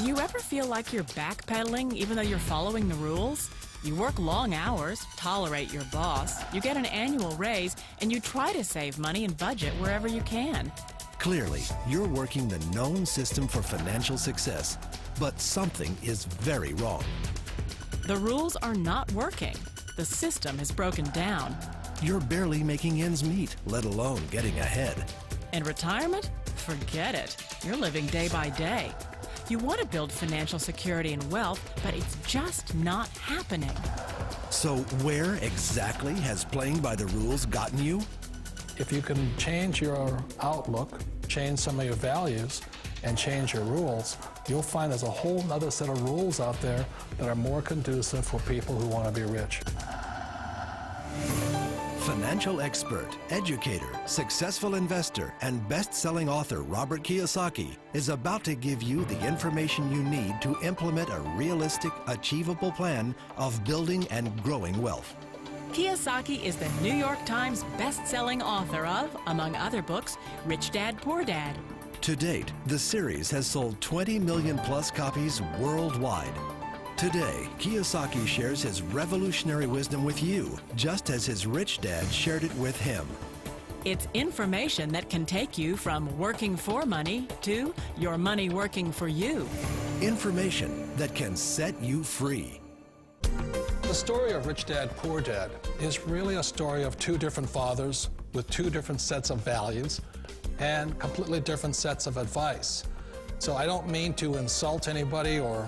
Do you ever feel like you're backpedaling even though you're following the rules? You work long hours, tolerate your boss, you get an annual raise, and you try to save money and budget wherever you can. Clearly, you're working the known system for financial success, but something is very wrong. The rules are not working. The system has broken down. You're barely making ends meet, let alone getting ahead. And retirement? Forget it. You're living day by day. You want to build financial security and wealth, but it's just not happening. So where exactly has playing by the rules gotten you? If you can change your outlook, change some of your values, and change your rules, you'll find there's a whole other set of rules out there that are more conducive for people who want to be rich. Financial expert, educator, successful investor, and best-selling author Robert Kiyosaki is about to give you the information you need to implement a realistic, achievable plan of building and growing wealth. Kiyosaki is the New York Times best-selling author of, among other books, Rich Dad, Poor Dad. To date, the series has sold 20 million plus copies worldwide. Today, Kiyosaki shares his revolutionary wisdom with you, just as his rich dad shared it with him. It's information that can take you from working for money to your money working for you. Information that can set you free. The story of Rich Dad, Poor Dad is really a story of two different fathers with two different sets of values and completely different sets of advice. So I don't mean to insult anybody or,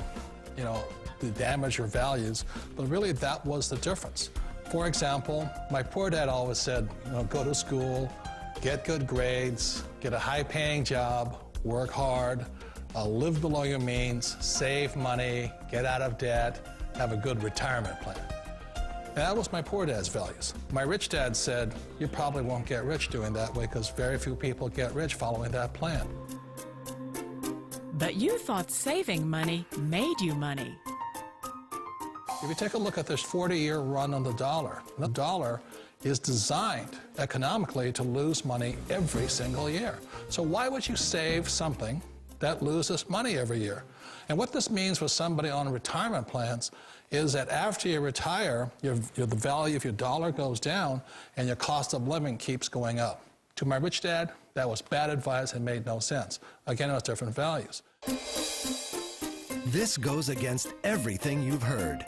to damage your values, but really that was the difference. For example, my poor dad always said, go to school, get good grades, get a high-paying job, work hard, live below your means, save money, get out of debt, have a good retirement plan. And that was my poor dad's values. My rich dad said, you probably won't get rich doing that way because very few people get rich following that plan. But you thought saving money made you money. If you take a look at this 40-year run on the dollar is designed economically to lose money every single year. So why would you save something that loses money every year? And what this means for somebody on retirement plans is that after you retire, the value of your dollar goes down and your cost of living keeps going up. To my rich dad, that was bad advice and made no sense. Again, it was different values. This goes against everything you've heard.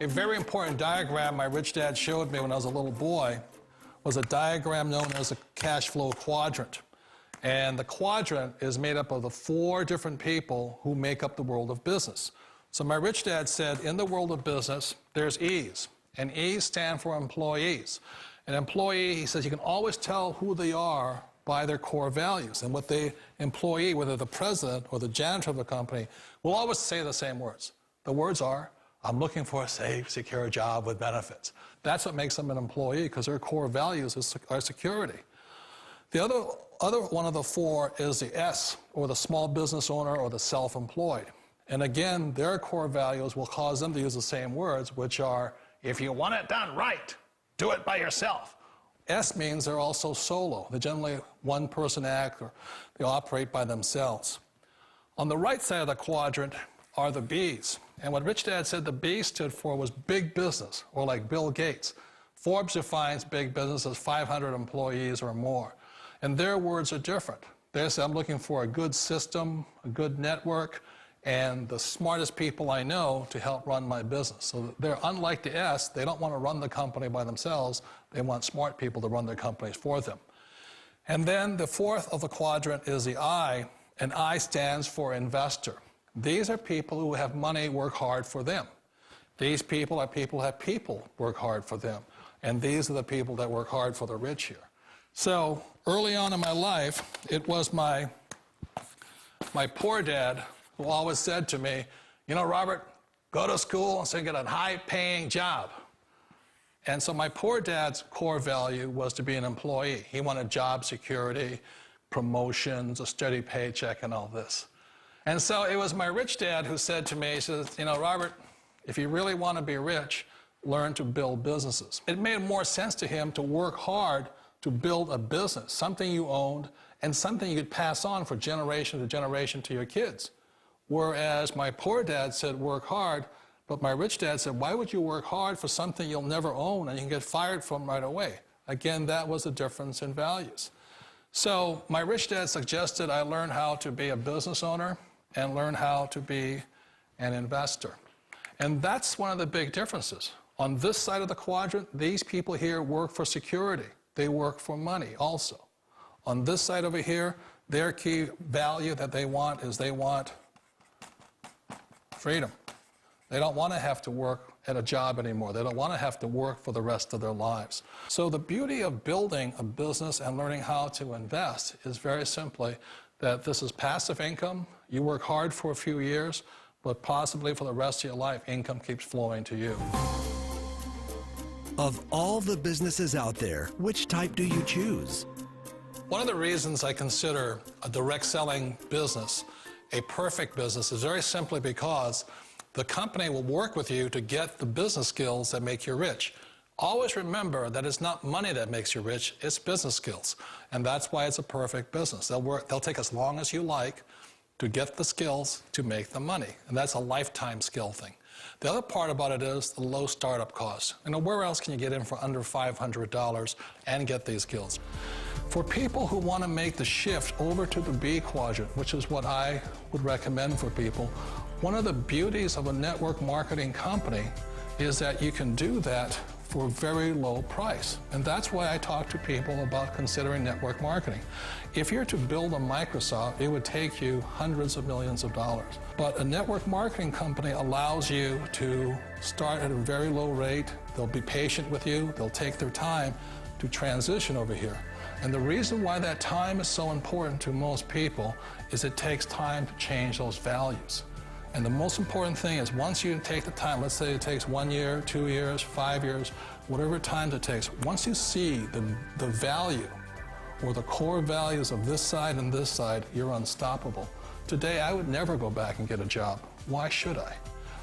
A very important diagram my rich dad showed me when I was a little boy was a diagram known as a cash flow quadrant. And the quadrant is made up of the four different people who make up the world of business. So my rich dad said, in the world of business, there's E's. And E's stand for employees. An employee, he says, you can always tell who they are by their core values. And what the employee, whether the president or the janitor of the company, will always say the same words. The words are, I'm looking for a safe, secure job with benefits. That's what makes them an employee, because their core values are security. The other one of the four is the S, or the small business owner or the self-employed. And again, their core values will cause them to use the same words, which are, if you want it done right, do it by yourself. S means they're also solo. They're generally one-person act, or they operate by themselves. On the right side of the quadrant are the B's. And what Rich Dad said the B stood for was big business, or like Bill Gates. Forbes defines big business as 500 employees or more. And their words are different. They say, I'm looking for a good system, a good network, and the smartest people I know to help run my business. So they're unlike the S. They don't want to run the company by themselves. They want smart people to run their companies for them. And then the fourth of the quadrant is the I, and I stands for investor. These are people who have money work hard for them. These people are people who have people work hard for them. And these are the people that work hard for the rich here. So early on in my life, it was my poor dad who always said to me, Robert, go to school and so get a high-paying job. And so my poor dad's core value was to be an employee. He wanted job security, promotions, a steady paycheck, and all this. And so it was my rich dad who said to me, he says, Robert, if you really want to be rich, learn to build businesses. It made more sense to him to work hard to build a business, something you owned and something you could pass on for generation to generation to your kids. Whereas my poor dad said, work hard, but my rich dad said, why would you work hard for something you'll never own and you can get fired from right away? Again, that was a difference in values. So my rich dad suggested I learn how to be a business owner and learn how to be an investor. And that's one of the big differences. On this side of the quadrant, these people here work for security. They work for money also. On this side over here, their key value that they want is they want freedom. They don't want to have to work at a job anymore. They don't want to have to work for the rest of their lives. So the beauty of building a business and learning how to invest is very simply that this is passive income. You work hard for a few years, but possibly for the rest of your life, income keeps flowing to you. Of all the businesses out there, which type do you choose? One of the reasons I consider a direct selling business a perfect business is very simply because the company will work with you to get the business skills that make you rich. Always remember that it's not money that makes you rich, it's business skills. And that's why it's a perfect business. They'll take as long as you like to get the skills to make the money. And that's a lifetime skill thing. The other part about it is the low startup cost. You know, where else can you get in for under $500 and get these skills? For people who want to make the shift over to the B quadrant, which is what I would recommend for people, one of the beauties of a network marketing company is that you can do that for a very low price. And that's why I talk to people about considering network marketing. If you're to build a Microsoft, it would take you hundreds of millions of dollars. But a network marketing company allows you to start at a very low rate. They'll be patient with you. They'll take their time to transition over here. And the reason why that time is so important to most people is it takes time to change those values. And the most important thing is once you take the time, let's say it takes 1 year, 2 years, 5 years, whatever time it takes, once you see the value or the core values of this side and this side, you're unstoppable. Today, I would never go back and get a job. Why should I?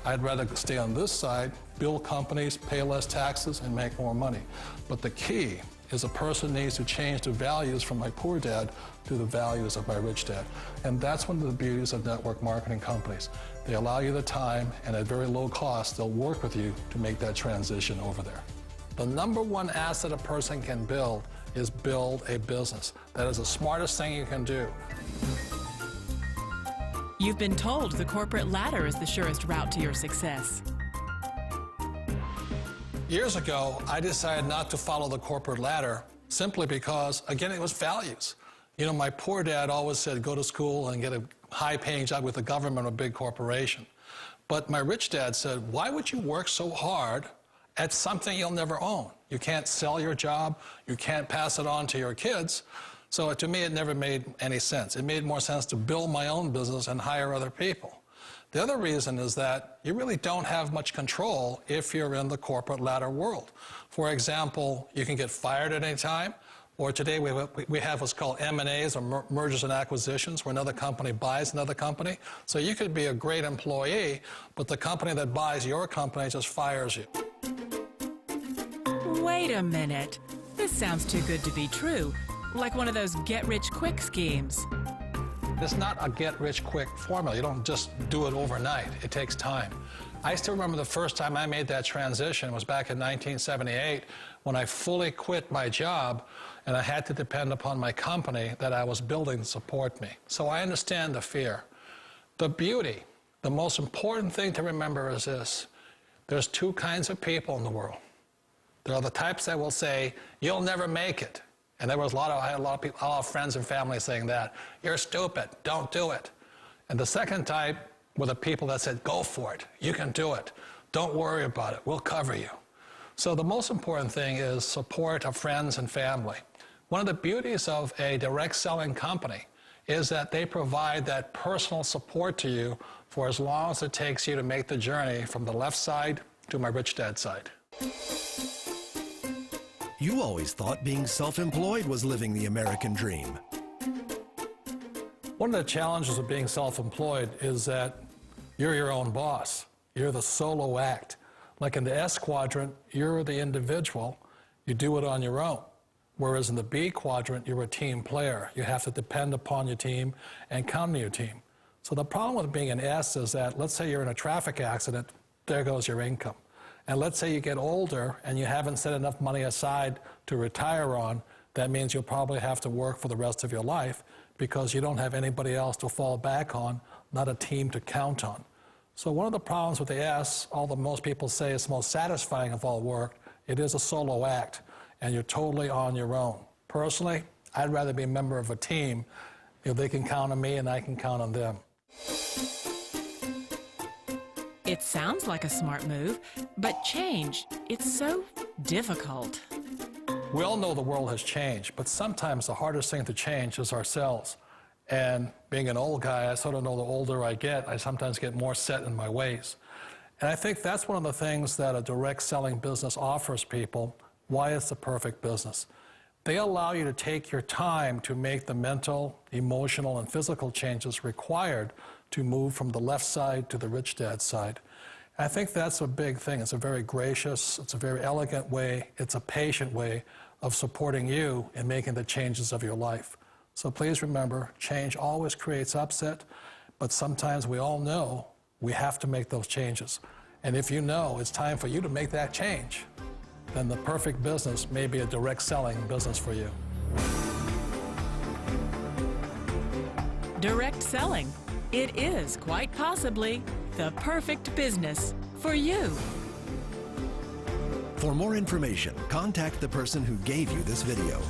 I'd rather stay on this side, build companies, pay less taxes, and make more money. But the key is a person needs to change the values from my poor dad to the values of my rich dad. And that's one of the beauties of network marketing companies. They allow you the time, and at very low cost, they'll work with you to make that transition over there. The number one asset a person can build is build a business. That is the smartest thing you can do. You've been told the corporate ladder is the surest route to your success. Years ago, I decided not to follow the corporate ladder simply because, again, it was values. You know, my poor dad always said, go to school and get a high-paying job with the government or a big corporation. But my rich dad said, why would you work so hard at something you'll never own? You can't sell your job. You can't pass it on to your kids. So to me, it never made any sense. It made more sense to build my own business and hire other people. The other reason is that you really don't have much control if you're in the corporate ladder world. For example, you can get fired at any time, or today we have what's called M&As, or mergers and acquisitions, where another company buys another company. So you could be a great employee, but the company that buys your company just fires you. Wait a minute. This sounds too good to be true. Like one of those get-rich-quick schemes. It's not a get-rich-quick formula. You don't just do it overnight. It takes time. I still remember the first time I made that transition was back in 1978 when I fully quit my job and I had to depend upon my company that I was building to support me. So I understand the fear. The beauty, the most important thing to remember is this. There's two kinds of people in the world. There are the types that will say, you'll never make it. And I had a lot of people, a lot of friends and family saying that. You're stupid, don't do it. And the second type were the people that said, go for it, you can do it. Don't worry about it, we'll cover you. So the most important thing is support of friends and family. One of the beauties of a direct selling company is that they provide that personal support to you for as long as it takes you to make the journey from the left side to my rich dad side. You always thought being self-employed was living the American dream. One of the challenges of being self-employed is that you're your own boss. You're the solo act. Like in the S quadrant, you're the individual. You do it on your own. Whereas in the B quadrant, you're a team player. You have to depend upon your team and count on your team. So the problem with being an S is that, let's say you're in a traffic accident, there goes your income. And let's say you get older and you haven't set enough money aside to retire on, that means you'll probably have to work for the rest of your life because you don't have anybody else to fall back on, not a team to count on. So one of the problems with the S, although most people say it's the most satisfying of all work, it is a solo act, and you're totally on your own. Personally, I'd rather be a member of a team. They can count on me and I can count on them. It sounds like a smart move, but change, it's so difficult. We all know the world has changed, but sometimes the hardest thing to change is ourselves. And being an old guy, I sort of know the older I get, I sometimes get more set in my ways. And I think that's one of the things that a direct selling business offers people, why it's the perfect business. They allow you to take your time to make the mental, emotional, and physical changes required to move from the left side to the rich dad side. I think that's a big thing. It's a very gracious, it's a very elegant way, it's a patient way of supporting you in making the changes of your life. So please remember, change always creates upset, but sometimes we all know we have to make those changes. And if you know it's time for you to make that change, then the perfect business may be a direct selling business for you. Direct selling. It is quite possibly the perfect business for you. For more information, contact the person who gave you this video.